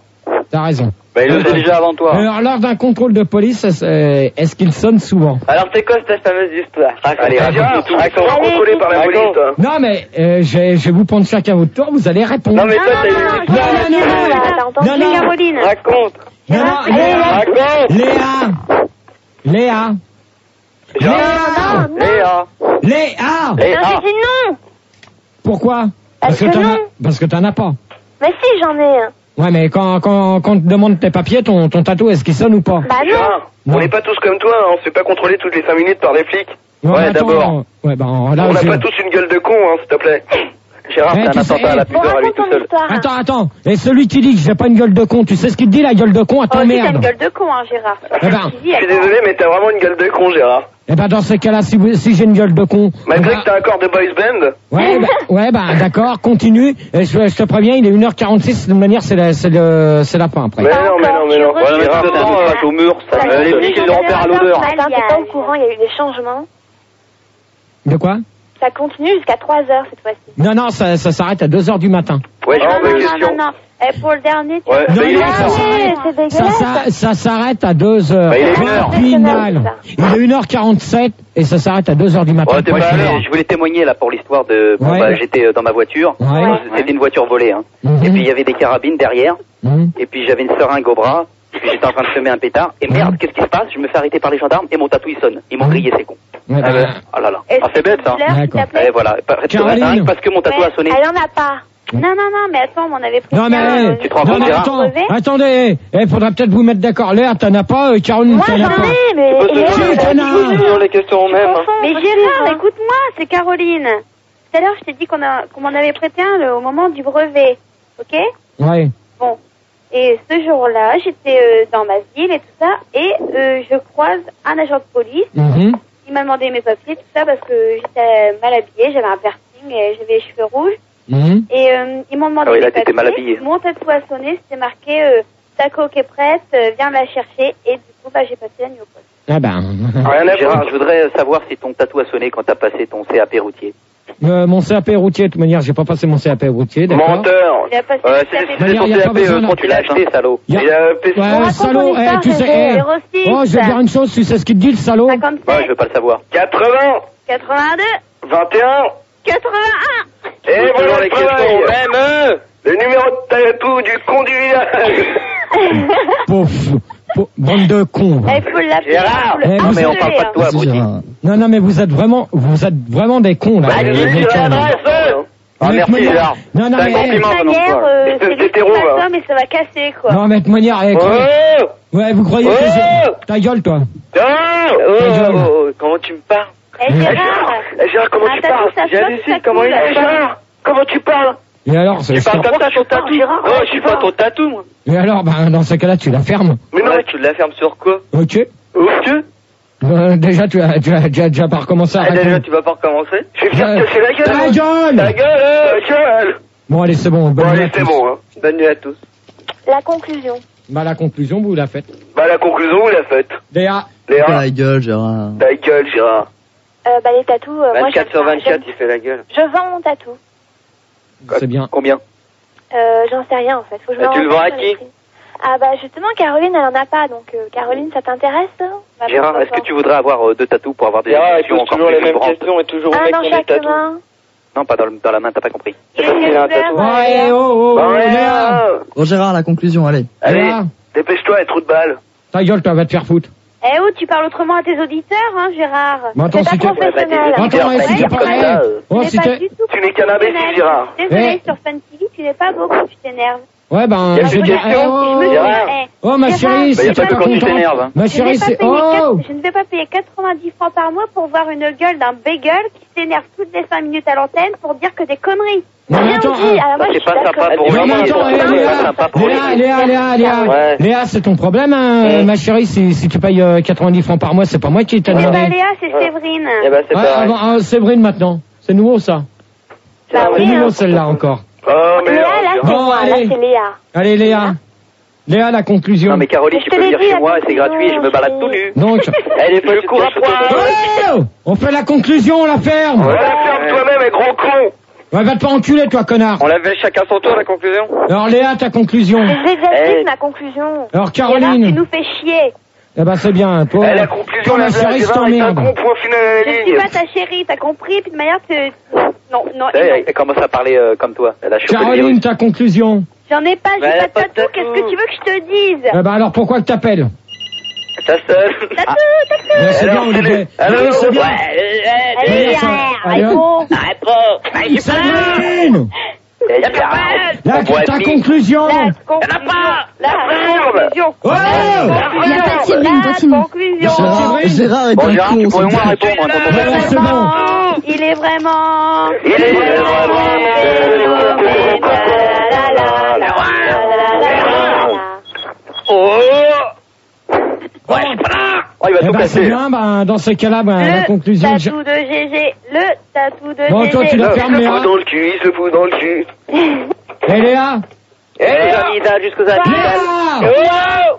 T'as raison. Bah, il le faisait déjà avant toi. Alors, lors d'un contrôle de police, est-ce qu'il sonne souvent? Alors, c'est quoi cette fameuse histoire? Allez, raconte. Contrôlé par la police, toi. Non, mais je vais vous prendre chacun votre tour, vous allez répondre. Non, mais toi, t'as une... T'as entendu Caroline? Raconte. Raconte. Léa. Non, j'ai dit non. Pourquoi? Parce que t'en as pas. Mais si, j'en ai un. Ouais, mais quand on te demande tes papiers, ton tatou, est-ce qu'il sonne ou pas? Bah non. On n'est pas tous comme toi, on se fait pas contrôler toutes les 5 minutes par des flics. Ouais, d'abord. Ouais, là, on n'a pas tous une gueule de con, s'il te plaît. Gérard, c'est un attentat à la pudeur à lui tout seul. Attends. Et celui qui dit que j'ai pas une gueule de con, tu sais ce qu'il te dit, la gueule de con, à ta merde? T'as une gueule de con, Gérard. Je suis désolé, mais t'as vraiment une gueule de con, Gérard. Dans ces cas-là, si j'ai une gueule de con... Malgré que t'as un corps de boys band. D'accord, continue. Et je te préviens, il est 1h46, de toute manière, c'est la fin, après. Mais non. Gérard, c'est un face au mur, les flics, ils le repèrent à l'odeur. Attends, t'es pas au courant, il y a eu des changements. De quoi? Ça continue jusqu'à 3h cette fois-ci. Non, ça s'arrête à 2h du matin. Ouais, non. Et pour le dernier, ouais, c'est dégueulasse. Ça s'arrête à 2h. Bah, il est 1h. Final. Il est 1h47 et ça s'arrête à 2h du matin. Je voulais témoigner là pour l'histoire de... Bon, j'étais dans ma voiture. C'était une voiture volée. Et puis il y avait des carabines derrière. Et puis j'avais une seringue au bras. Et puis j'étais en train de semer un pétard. Et merde, qu'est-ce qui se passe? Je me fais arrêter par les gendarmes et mon tatou il sonne. Ils m'ont grillé, c'est con. Oh là là. C'est bête ça. Et voilà. Parce que mon tatou a sonné. Elle en a pas. Non, mais attends, on m'en avait pris. Non, mais, tu te rends compte, Gérard? Attendez, il faudra peut-être vous mettre d'accord. Léa, t'en as pas, Caroline, t'en as pas. Moi, j'en ai, mais... Toujours les questions mêmes. Mais Gérard, écoute-moi, c'est Caroline. Tout à l'heure, je t'ai dit qu'on m'en avait prêté un au moment du brevet. Ok? Ouais. Bon. Et ce jour-là, j'étais dans ma ville et tout ça, et je croise un agent de police. Il m'a demandé mes papiers, tout ça, parce que j'étais mal habillée, j'avais un piercing et j'avais les cheveux rouges. Et ils m'ont demandé mes papiers. Mon tatou a sonné, c'était marqué ta coque est prête, viens me la chercher. Et du coup, j'ai passé la nuit au poste. Gérard, je voudrais savoir si ton tatou a sonné quand t'as passé ton CAP routier. Mon CAP routier, de toute manière, j'ai pas passé mon CAP routier, d'accord. Menteur. Il a passé c'était ton CAP quand tu l'as acheté, salaud. Il a passé salaud, tu sais, je vais dire une chose, tu sais ce qu'il te dit, le salaud? 57. Ouais, je veux pas le savoir. 80. 82. 21. 81. Et voilà les questions même. Le numéro de tatou du con du village. Bande de cons. Il faut l'appeler. Gérard. Non, mais on parle pas de toi, abruti. Non, mais vous êtes vraiment des cons, là. Merci, Gérard. Non, mais de toute manière, c'est lui qui passe ça, mais ça va casser, quoi. Non, mais de toute manière, ouais, vous croyez que ta gueule, toi. Comment tu me parles? Gérard, comment tu parles? J'hallucine, comment il est? Gérard, comment tu parles? Et alors, tu parles comme ça, ton tatou? Non, je suis pas ton tatou, moi. Et alors, dans ce cas-là, tu la fermes. Mais non, tu la fermes sur quoi? Ok. Déjà, tu as déjà pas recommencé à répondre. Déjà, tu vas pas recommencer? Je vais faire casser la gueule. Ta gueule. Bon, allez, c'est bon. Bonne nuit à tous. Bonne nuit à tous. La conclusion. La conclusion, vous la faites. La conclusion, vous la faites. Léa. Ta gueule, Gérard. Ta gueule, Gérard. Les tatous, 24 sur 24, il fait la gueule. Je vends mon tatou. C'est bien. Combien? J'en sais rien en fait. Faut que je me Tu le vends à qui? Ah bah justement, Caroline, elle en a pas, donc Caroline, ça t'intéresse? Gérard, est-ce que tu voudrais avoir 2 tatous pour avoir des Gérard, il émotions pose encore toujours plus les mêmes vibrantes? questions et toujours au Ah mec non, qui a des chaque tatous. main. Non, pas dans la main, t'as pas compris. C'est parce qu'il a un tatou. Ouais, oh, Léa. Bon, Gérard, la conclusion, allez. Allez, Léa, dépêche-toi, trou de balle. ta gueule, toi, va te faire foutre. Eh oh, tu parles autrement à tes auditeurs, hein, Gérard. Mais attends, C'est si pas t'es- professionnel. Attends, si t'es comme pas... ça, Oh, Tu si n'es pas t'es... du tout Tu n'es qu'un imbécile, professionnel. Gérard. Désolé, Eh. sur Fun TV, tu n'es pas beau quand tu t'énerves. Ouais, ben... Y a je plus de dis- questions, oh, Gérard. oh, ma chérie, Bah, si y a t'es pas que pas quand tu contente... t'énerves, hein. Ma chérie, c'est... Oh Je ne vais pas payer 90 francs par mois pour voir une gueule d'un bagel qui s'énerve toutes les 5 minutes à l'antenne pour dire que des conneries. Non, mais Rien attends, dit. Alors moi, Ça, je c'est suis pas d'accord. sympa pour Non, lui. mais attends, C'est pas sympa pour lui. Léa, Ouais. Léa, c'est ton problème, hein, ma chérie, si tu payes 90 francs par mois, c'est pas moi qui t'ai Eh demandé. ben Léa, c'est Séverine. Eh ben, c'est Ouais, pareil. avant, Séverine maintenant. C'est nouveau, ça. Bah C'est oui, nouveau, hein. celle-là, encore. Oh, mais Léa, là, c'est Bon, moi, là, allez. c'est Léa. Allez, Léa. Léa, la conclusion. Non, mais Caroline, Je tu te peux l'ai venir dit, chez la moi, c'est conclusion, gratuit, je me balade tout nu. Donc, Elle est pas Je cours à poil. oh, on fait la conclusion, on la ferme. Ouais, ferme toi-même, gros con. Ouais, va te pas enculer, toi, connard. On l'avait chacun son tour, la conclusion. Alors, Léa, ta conclusion. Je l'ai déjà Eh. dit, ma conclusion. Alors, Gérard, tu Caroline. nous fais chier. Eh ben, c'est bien. Toi, Eh, la conclusion, toi, la ma chérie, je Gérard est un t'emmerde. con, point final à la Je suis ligne. pas ta chérie, t'as compris, puis de manière, non, non, Tu sais, non. elle commence à parler comme toi. Elle a chopé le Caroline, virus. ta conclusion. J'en ai pas, j'ai Bah, elle a pas de tatou, tatou. qu'est-ce que tu veux que je te dise? Eh ben, alors, pourquoi que t'appelles? Ta seule. Tatou, tatou. Ouais, c'est bien, Alors, Olivier. alors, Oui, c'est bien. Allez, ça- allez, allez, go. Séverine! On voit Ta demi. conclusion. La conclusion. Oh! Il n'y a pas de Séverine, continue. Conclusion. Gérard est Bon, un Gérard, tu con. pourrais au moins c'est- répondre. hein, dans ton Ouais, podcast. c'est bon. Il est vraiment. Il est vraiment. Oh, il va Eh tout ben, c'est casser. bien, ben, dans ce cas-là, ben, la conclusion. Le tatou de GG. Le tatou de Bon, toi, tu GG. l'as Il se fermé, fout Léa. dans le cul, il se fout dans le cul. Eh, Léa. Eh, Jamida, jusqu'aux amygdales. Léa!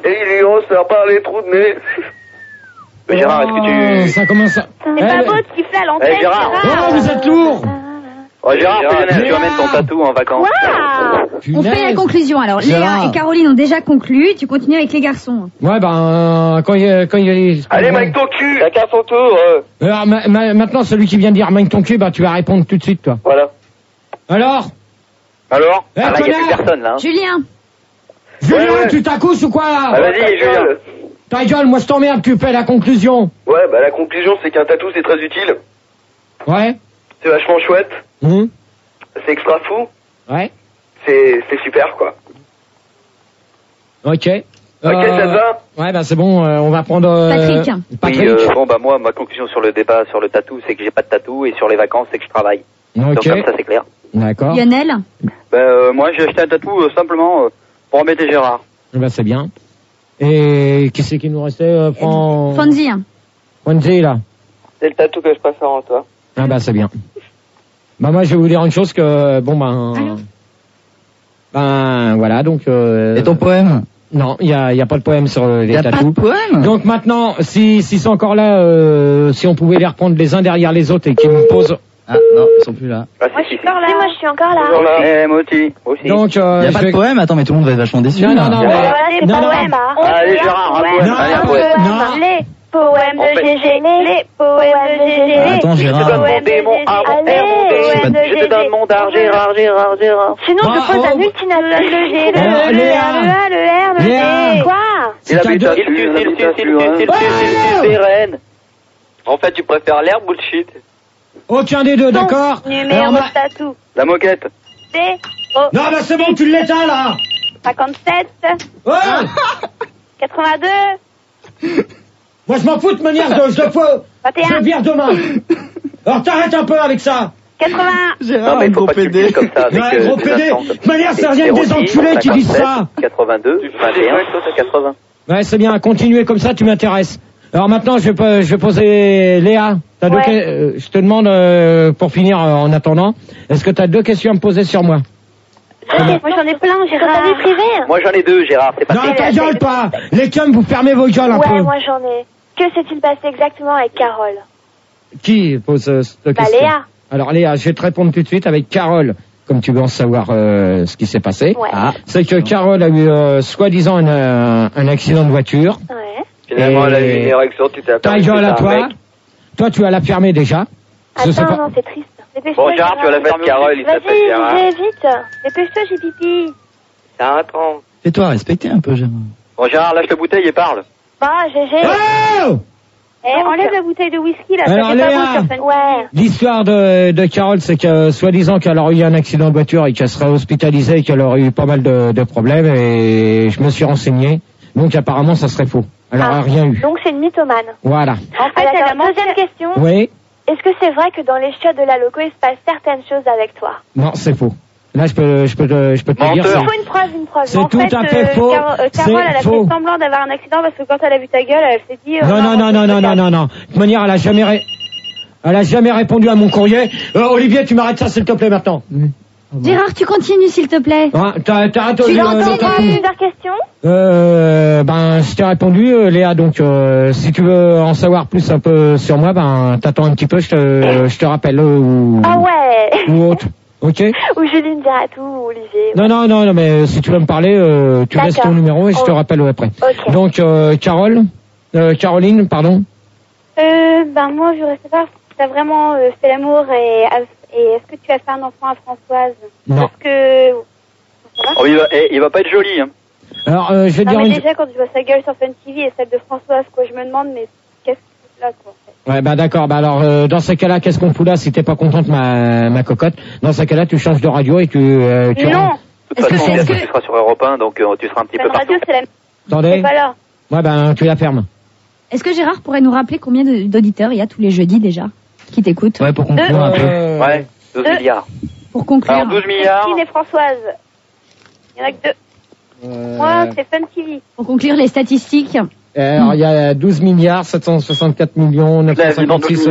Et il lui ose faire par les trous de nez. Mais Gérard, est-ce que Oh, tu... ça commence à... C'est pas beau de siffler à l'antenne, Eh, Gérard. Oh, vous êtes lourd. Oh, Gérard, Gérard, tu Léa. amènes ton tatou en vacances. Quoi? On fait la conclusion alors. Gérard. Léa et Caroline ont déjà conclu. Tu continues avec les garçons. Ouais, ben, quand il y a... Allez, Mike, ton cul. Chacun son tour. Alors, maintenant, celui qui vient de dire Mike ton cul, bah, tu vas répondre tout de suite, toi. Voilà. Alors? Alors Eh, Ah, là, il n'y a plus connard. personne, là. hein. Julien, Julien, ouais. tu t'accousses ou quoi, là? Ah, vas-y, Julien. Ta gueule, moi, je t'emmerde, tu fais la conclusion. Ouais, bah la conclusion, c'est qu'un tatou, c'est très utile. Ouais? C'est vachement chouette. Hum. C'est extra fou. Ouais? C'est super, quoi. Ok. Ok, ça te va? Ouais, bah, c'est bon, on va prendre... Patrick. Patrick. Oui, bon, bah, moi, ma conclusion sur le débat sur le tatou, c'est que j'ai pas de tatou, et sur les vacances, c'est que je travaille. Donc, Ok. comme ça, c'est clair. D'accord. Lionel, Moi, j'ai acheté un tatou simplement pour embêter Gérard. Bah, c'est bien. Et qui c'est qui nous restait? Prends... Fonzie. Fonzie, là. C'est le tatou que je préfère en toi. Ah, bah, c'est bien. Bah, moi, je vais vous dire une chose que, bon, ben... Alors Ben, voilà, donc... Et ton poème? Non, il y a pas de poème sur Y les a pas de tatous. poème? Donc maintenant, si c'est encore là, si on pouvait les reprendre les uns derrière les autres et qu'ils me posent... Ah, non, ils sont plus là. Ah, Moi, je suis encore là. Moi, je suis encore là. Toujours là. Eh, moi aussi. Moi aussi. Donc, Y a je pas vais- de poème? Attends, mais tout le monde va être vachement déçu. Non, là. non, non, Voilà, mais- c'est non, pas non. poème, hein. Allez, Gérard, un poème. Non, Allez, un non, poème. non. Les poèmes En de fait- GG. Les poèmes de GG. Attends, Je te Gérard. donne mon dé, mon A, mon R, mon D. Allez, Je te donne mon dard, Gérard. Sinon, Bah, je pose oh. un ultimatum. Le G, le Oh, E, le Léa. R, le A, le R, le Léa. D. Quoi? Si t'as deux- Pérenne. En fait, tu préfères l'air bullshit. Aucun des deux, d'accord? Numéro Alors, de ma- tatou. La moquette. D, O, Non, bah c'est bon, tu l'éteins, là. 57, Oh 82, Moi, je m'en fous de manière de... Je le fais... 21, Je vire demain. Alors, t'arrêtes un peu avec ça. 80. Gérard, Non, mais il un faut gros pas que tu le PD. dises comme ça avec Ouais, gros des PD. instants. De toute manière, ça revient des 06, enculés qui disent 57, ça. 82, 21, 80. Ouais, c'est bien, continuez comme ça, tu m'intéresses. Alors maintenant, je vais poser Léa. T'as Ouais. je te demande, pour finir en attendant, est-ce que tu as deux questions à me poser sur moi? Moi, j'en ai plein, Gérard. T'as des privés? Moi, j'en ai deux, Gérard. C'est pas Non, ta gueule, toi. Les cums, vous fermez vos gueules un peu. Ouais, moi, j'en ai. Que s'est-il passé exactement avec Carole? Qui pose cette Bah, question? Léa. Alors Léa, je vais te répondre tout de suite avec Carole. comme tu veux en savoir ce qui s'est passé. Ouais. C'est que Carole a eu soi-disant un accident de voiture. Ouais. Finalement, elle a eu une érection, tu t'es Ta aperçu. gueule à toi. Toi, tu vas la fermer déjà. Attends, non, c'est triste. Dépêche-toi. Bon, Gérard, tu vas la faire Carole, il s'appelle Gérard. Vas-y, vite. Dépêche-toi, j'ai pipi. C'est un tronc. Fais-toi respecter un peu, Gérard. Bon, Gérard, lâche la bouteille et parle. Bah, GG. Oh Enlève la bouteille de whisky, là. Alors, Ça fait pas Léa. bon sur Fun. Ouais. L'histoire de Carole, c'est que soi-disant qu'elle aurait eu un accident de voiture et qu'elle serait hospitalisée et qu'elle aurait eu pas mal de problèmes et je me suis renseigné. Donc apparemment ça serait faux. Elle n'aurait rien eu. Donc c'est une mythomane. Voilà. Deuxième question. Oui. Est-ce que c'est vrai que dans les chiottes de la loco, il se passe certaines choses avec toi? Non, c'est faux. Là, je peux te le dire. Il faut une preuve. C'est tout à fait faux. Carole, elle a fait faux. semblant d'avoir un accident parce que quand elle a vu ta gueule, elle s'est dit... Non. De toute manière, elle a jamais répondu à mon courrier. Olivier, tu m'arrêtes ça, s'il te plaît, maintenant. Gérard, tu continues, s'il te plaît. Hein, t'arrêtes Tu l'as entendu plusieurs questions? Je t'ai répondu, Léa, donc si tu veux en savoir plus un peu sur moi, t'attends un petit peu, je te rappelle ou... Ah ouais. Ou autre. Ok. Ou Julie me dira tout, ou Olivier. Non, mais si tu veux me parler, tu laisses ton numéro et je te rappelle après. Ok. Donc, Caroline, pardon. Moi, je voudrais savoir si t'as vraiment fait l'amour et est-ce que tu as fait un enfant à Françoise? Non. Parce que... Oh, il va pas être joli, hein. Alors, je vais Non, dire mais une... déjà, quand je vois sa gueule sur Fun TV et celle de Françoise, quoi, je me demande, mais qu'est-ce que c'est là, quoi, en fait? Ouais, d'accord. Alors, dans ce cas-là, qu'est-ce qu'on fout là si t'es pas contente, ma cocotte? Dans ce cas-là, tu changes de radio et tu Non. De toute façon, bientôt, tu seras sur Europe 1, donc tu seras un petit peu La radio, partout. c'est la même. Attendez. C'est pas là. Ouais, tu la fermes. Est-ce que Gérard pourrait nous rappeler combien d'auditeurs il y a tous les jeudis déjà qui t'écoutent? Ouais, pour conclure un peu. Ouais, 12 milliards. Pour conclure. Alors, 12 milliards. Christine et Françoise. Il y en a que deux. Moi, c'est Fun TV. Pour conclure les statistiques. Alors, il y a 12 milliards, 764 millions, 956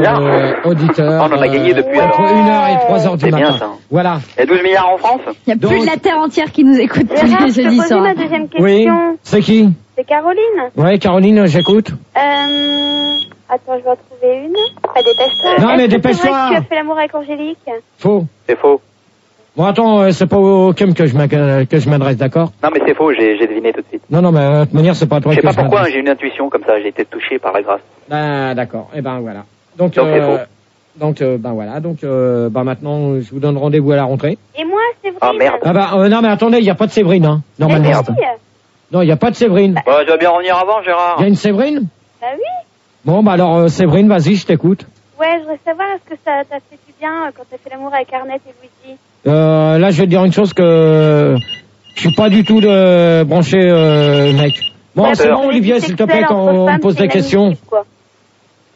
auditeurs. On en a gagné depuis entre alors. 1h et 3h du C'est bien, matin. ça. Voilà. Il y a 12 milliards en France? Il y a plus de la terre entière qui nous écoute tous Gérard, les je peux jeudis poser soirs. ma deuxième question. Oui. C'est qui? C'est Caroline. Ouais, Caroline, j'écoute. Attends, je vais en trouver une. Dépêche-toi. Non, mais Est-ce que dépêche-toi. c'est vrai que tu as fait l'amour avec Angélique? Faux. C'est faux. Bon, attends, c'est pas au Kim que je m'adresse, d'accord? Non, mais c'est faux, j'ai deviné tout de suite. Non, mais de toute manière, c'est pas à toi Je sais que pas je pourquoi, m'adresse. j'ai une intuition comme ça, j'ai été touché par la grâce. Ah, d'accord. Eh ben, voilà. Donc Donc, c'est faux. voilà. Donc, maintenant, je vous donne rendez-vous à la rentrée. Et moi, c'est vrai. Ah, merde. Non, mais attendez, il n'y a pas de Séverine, hein. Normalement. merde. Non, il n'y a pas de Séverine. Bon, je vais bien revenir avant, Gérard. Il y a une Séverine? Bah oui. Bon, alors, Séverine, vas-y, je t'écoute. Ouais, je voudrais savoir, est-ce que ça t'a fait du bien quand t'as fait l'amour avec Arnette et Luigi? Là, je vais te dire une chose que je suis pas du tout branché, mec. Bon, Ouais, c'est bah, bon, Olivier, s'il te plaît, quand on me pose des questions.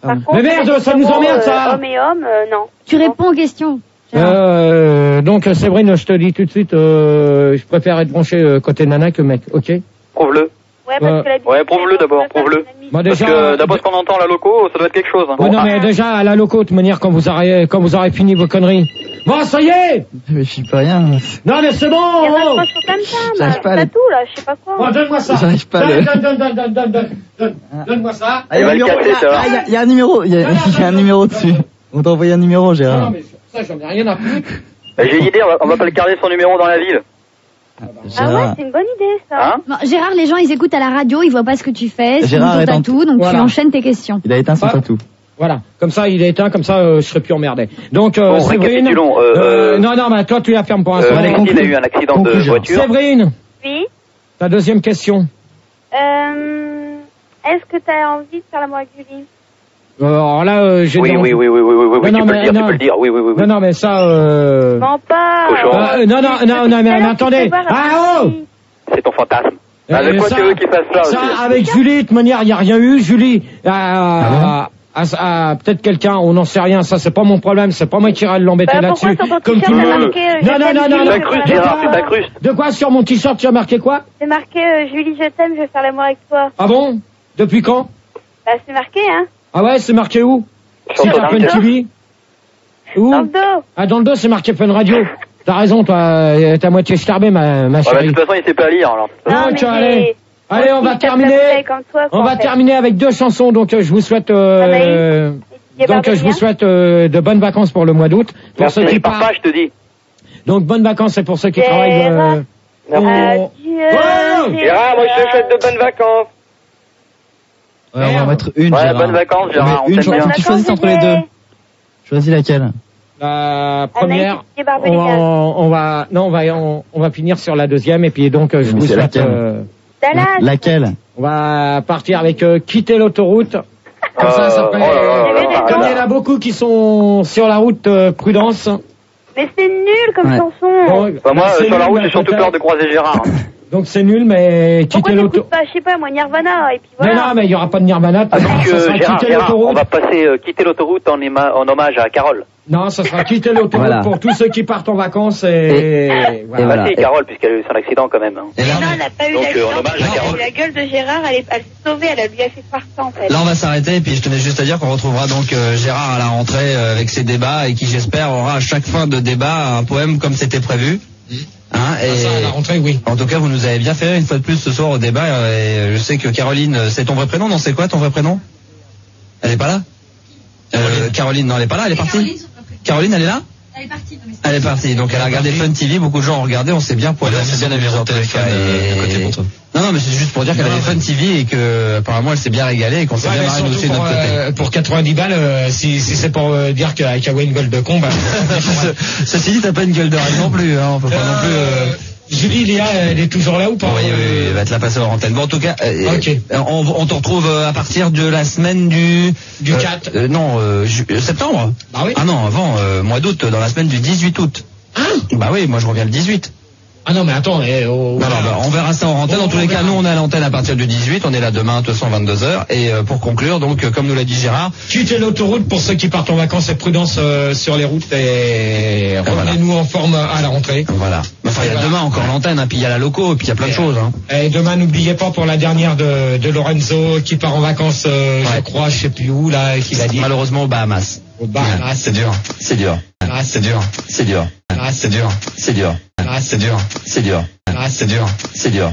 Par contre, Mais merde, ça nous emmerde, ça! Homme et homme, non. Tu réponds aux questions. Donc, Séverine, je te dis tout de suite, je préfère être branché côté nana que mec, ok? Prouve-le. Ouais, parce que la Ouais, prouve-le d'abord, prouve-le. Bah, Parce déjà, que d'après ce qu'on entend à la loco, ça doit être quelque chose. Hein. Ouais, non, mais déjà, à la loco, de toute manière, quand vous aurez fini vos conneries. Bon, ça y est! Mais je suis pas rien. Non, mais c'est bon! Il y en a oh. pas sur Tam Tam, J'arrive pas à tatou, là, je sais pas quoi. Bon, donne-moi ça! J'arrive pas à le- Donne-moi ça! Ah, il y a un va le numéro, casser, ça va. il y a un numéro, il y a un numéro dessus. On t'a envoyé un numéro, Non, Gérard. mais ça, j'en ai rien à foutre. J'ai une idée, on va pas le garder son numéro dans la ville. Ah ouais, Gérard, c'est une bonne idée, ça. Hein? Non, Gérard, les gens, ils écoutent à la radio, ils voient pas ce que tu fais, c'est Gérard ton est en- tatou, donc Voilà. tu enchaînes tes questions. il a éteint son Ah. tatou. Voilà, comme ça il est éteint, comme ça je serai plus emmerdé. Donc Bon, Séverine, récapitulons. non, mais toi tu la fermes pour l'instant. Allez, Christine conclue. a eu un accident de Conclusion. voiture. Séverine, Oui. ta deuxième question. Est-ce que t'as envie de faire l'amour avec Julie? Alors là, j'ai Oui, des- oui, Non, tu non, peux mais le dire, non. tu peux le dire. Oui. Non, mais ça. Mens pas. Cochon. Non, mais attendez. Ah oh. C'est ton fantasme. Avec quoi ça- tu veux qu'il fasse ça Ça, aussi avec Julie, de toute manière, il n'y a rien eu. Julie, peut-être quelqu'un, on n'en sait rien. Ça, c'est pas mon problème. C'est pas moi qui irai l'embêter Bah, pourquoi là-dessus. sur ton Comme t-shirt, tout le t'as monde. marqué, je Non, t'aime, non. Julie, C'est ta cruche, Gérard, c'est ta cruche. De quoi sur mon t-shirt tu as marqué quoi? C'est marqué Julie, je t'aime, je veux faire l'amour avec toi. Ah bon? Depuis quand? Bah, c'est marqué, hein. Ah ouais, c'est marqué où? Sur C'est ton Fun t-shirt. TV? Où? Dans le dos. Ah, dans le dos, c'est marqué Fun Radio. T'as raison, toi, t'as moitié starbé, ma Ouais, bah, de chérie. toute façon, il sait pas lire, alors. Non, Donc, mais allez, allez, on Moi va aussi, je tape la terminer. bouteille comme toi, quoi, On va en fait. terminer avec 2 chansons, donc je vous souhaite, Anaïs, donc je vous souhaite de bonnes vacances pour le mois d'août. Pour Merci, ceux qui pars pas, partent, je te dis. Donc bonnes vacances, c'est pour ceux qui travaillent. Gérard, moi je te souhaite de bonnes vacances. Ouais, on va mettre une. Ouais, Gérard. bonnes vacances, Gérard. Une, faut que tu choisisses entre les deux. Choisis laquelle? La première, on va finir sur la deuxième et puis donc je vous souhaite. Laquelle? On va partir avec quitter l'autoroute. Comme ça ferait. Comme il y en a beaucoup qui sont sur la route, prudence. Mais c'est nul comme chanson. Bon, moi, sur la route, j'ai surtout peur de croiser Gérard. Donc c'est nul, mais quitter l'autoroute. Je sais pas, moi, Nirvana, et puis voilà. Non, mais il y aura pas de Nirvana. Gérard, on va passer quitter l'autoroute en hommage à Carole. Non, ça sera quitter l'autoroute pour tous ceux qui partent en vacances et voilà. Bah, si, Carole, puisqu'elle a eu son accident quand même. Hein. Mais non, elle n'a pas eu l'accident. La gueule de Gérard, elle s'est sauvée, elle lui a fait faire ça en fait. Là, on va s'arrêter, et puis je tenais juste à dire qu'on retrouvera donc Gérard à la rentrée avec ses débats, et qui, j'espère, aura à chaque fin de débat un poème comme c'était prévu. Hein, et ça, à la rentrée, oui. En tout cas, vous nous avez bien fait une fois de plus ce soir au débat, et je sais que Caroline, c'est ton vrai prénom, non? C'est quoi ton vrai prénom? Elle est pas là? Caroline, non, elle est pas là, elle est partie. Caroline, elle est là? Elle est partie. Elle est partie. Donc elle a regardé Fun TV, beaucoup de gens ont regardé, on s'est bien poilé, on s'est bien amusé en téléphone. Non, mais c'est juste pour dire qu'elle avait Fun TV et que apparemment elle s'est bien régalée et qu'on s'est bien marré nous aussi de notre côté. Pour 90 balles, si c'est pour dire qu'elle a une gueule de con, bah. Ceci dit, t'as pas une gueule de règle non plus, hein, on peut pas non plus. Julie, Léa, elle est toujours là ou pas? Oui, elle va te la passer en antenne. Bon, en tout cas, on te retrouve à partir de la semaine du 4. Septembre. Bah oui. Ah non, avant, mois d'août, dans la semaine du 18 août. Bah oui, moi je reviens le 18. Ah non, mais attends, on verra ça en antenne. En tous les cas, nous, on est à l'antenne à partir du 18. On est là demain, 22h. Et pour conclure, donc, comme nous l'a dit Gérard, quittez l'autoroute pour ceux qui partent en vacances et prudence sur les routes et revenez-nous en forme à la rentrée. Voilà. Enfin, il y a demain encore l'antenne, hein, puis il y a la loco, et puis il y a plein de choses. Hein. Et demain, n'oubliez pas pour la dernière de Lorenzo qui part en vacances, je crois, je sais plus où, là, qu'il a dit. Malheureusement aux Bahamas. Aux Bahamas. C'est dur. C'est dur. C'est dur. C'est dur. C'est dur. C'est dur. C'est dur. C'est dur. C'est dur. C'est dur.